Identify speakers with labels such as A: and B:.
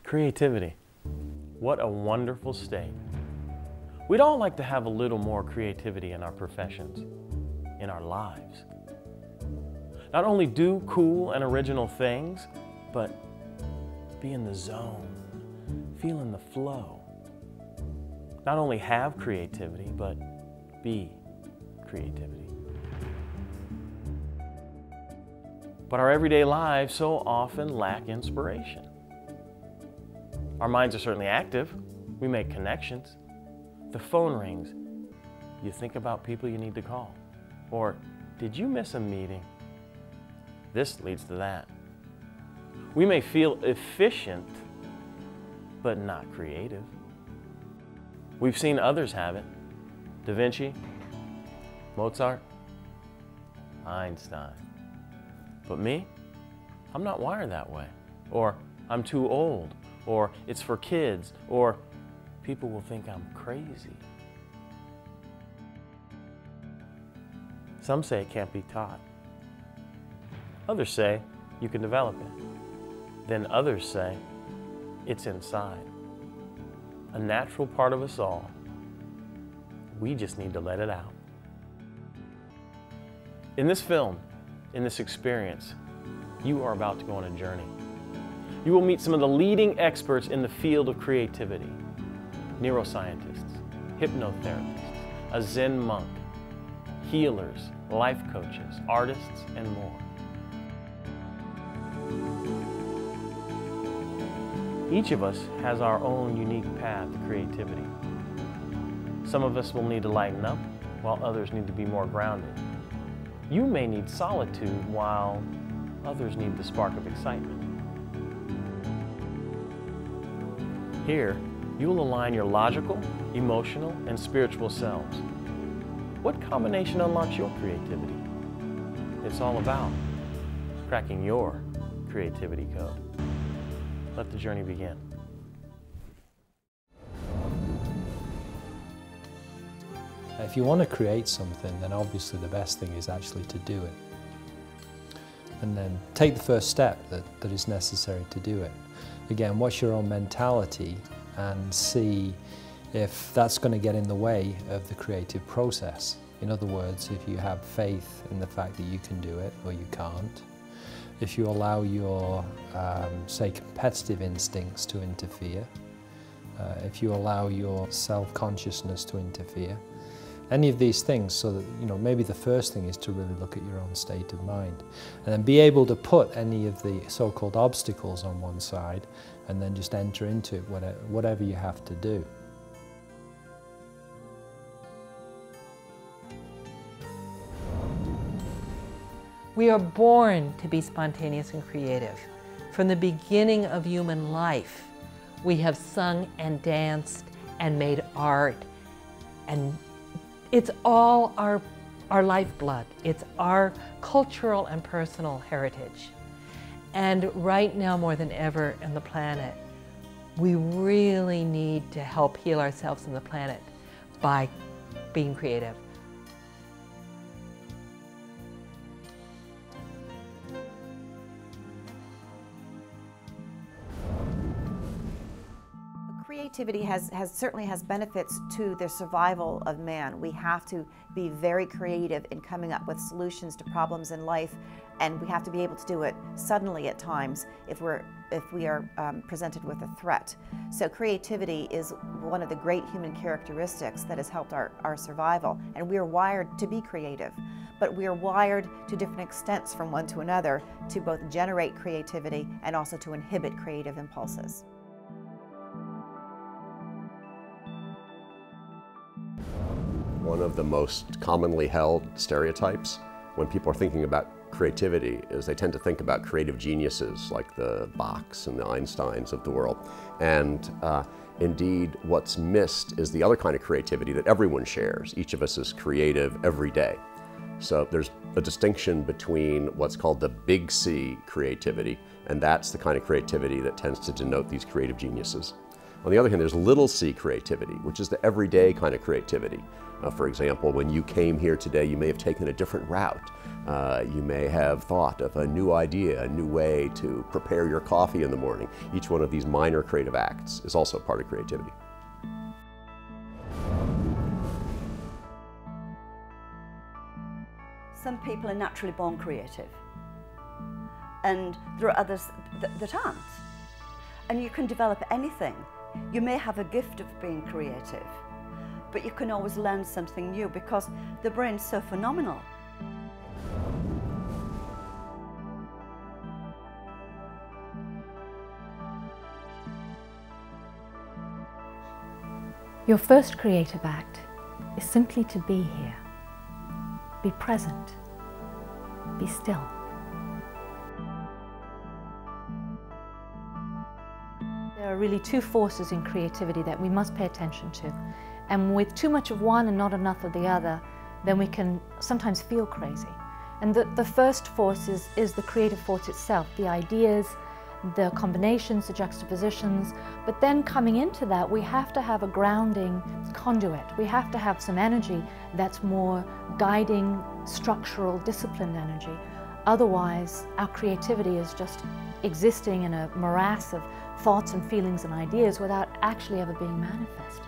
A: Creativity. What a wonderful state. We'd all like to have a little more creativity in our professions, in our lives. Not only do cool and original things, but be in the zone, feel in the flow. Not only have creativity, but be creativity. But our everyday lives so often lack inspiration. Our minds are certainly active. We make connections. The phone rings. You think about people you need to call. Or, did you miss a meeting? This leads to that. We may feel efficient, but not creative. We've seen others have it. Da Vinci, Mozart, Einstein. But me, I'm not wired that way. Or, I'm too old. Or, it's for kids. Or, people will think I'm crazy. Some say it can't be taught. Others say you can develop it. Then others say it's inside. A natural part of us all. We just need to let it out. In this film, in this experience, you are about to go on a journey. You will meet some of the leading experts in the field of creativity. Neuroscientists, hypnotherapists, a Zen monk, healers, life coaches, artists, and more. Each of us has our own unique path to creativity. Some of us will need to lighten up, while others need to be more grounded. You may need solitude, while others need the spark of excitement. Here, you will align your logical, emotional, and spiritual selves. What combination unlocks your creativity? It's all about cracking your creativity code. Let the journey begin.
B: If you want to create something, then obviously the best thing is actually to do it. And then take the first step that is necessary to do it. Again, watch your own mentality and see if that's going to get in the way of the creative process. In other words, if you have faith in the fact that you can do it or you can't, if you allow your, say, competitive instincts to interfere, if you allow your self-consciousness to interfere, any of these things, so that, maybe the first thing is to really look at your own state of mind and then be able to put any of the so-called obstacles on one side and then just enter into it, whatever you have to do.
C: We are born to be spontaneous and creative. From the beginning of human life, we have sung and danced and made art, and it's all our lifeblood. It's our cultural and personal heritage. And right now, more than ever on the planet, we really need to help heal ourselves and the planet by being creative.
D: Creativity certainly has benefits to the survival of man. We have to be very creative in coming up with solutions to problems in life, and we have to be able to do it suddenly at times if we are presented with a threat. So creativity is one of the great human characteristics that has helped our survival, and we are wired to be creative. But we are wired to different extents from one to another to both generate creativity and also to inhibit creative impulses.
E: One of the most commonly held stereotypes when people are thinking about creativity is they tend to think about creative geniuses like the Bachs and the Einsteins of the world. And indeed, what's missed is the other kind of creativity that everyone shares. Each of us is creative every day. So there's a distinction between what's called the big C creativity, and that's the kind of creativity that tends to denote these creative geniuses. On the other hand, there's little c creativity, which is the everyday kind of creativity. For example, when you came here today, you may have taken a different route. You may have thought of a new idea, a new way to prepare your coffee in the morning. Each one of these minor creative acts is also part of creativity.
F: Some people are naturally born creative, and there are others that aren't. And you can develop anything. You may have a gift of being creative, but you can always learn something new because the brain's so phenomenal.
G: Your first creative act is simply to be here. Be present. Be still. There are really two forces in creativity that we must pay attention to. And with too much of one and not enough of the other, then we can sometimes feel crazy. And the first force is the creative force itself, the ideas, the combinations, the juxtapositions. But then coming into that, we have to have a grounding conduit. We have to have some energy that's more guiding, structural, disciplined energy. Otherwise, our creativity is just existing in a morass of thoughts and feelings and ideas without actually ever being manifested.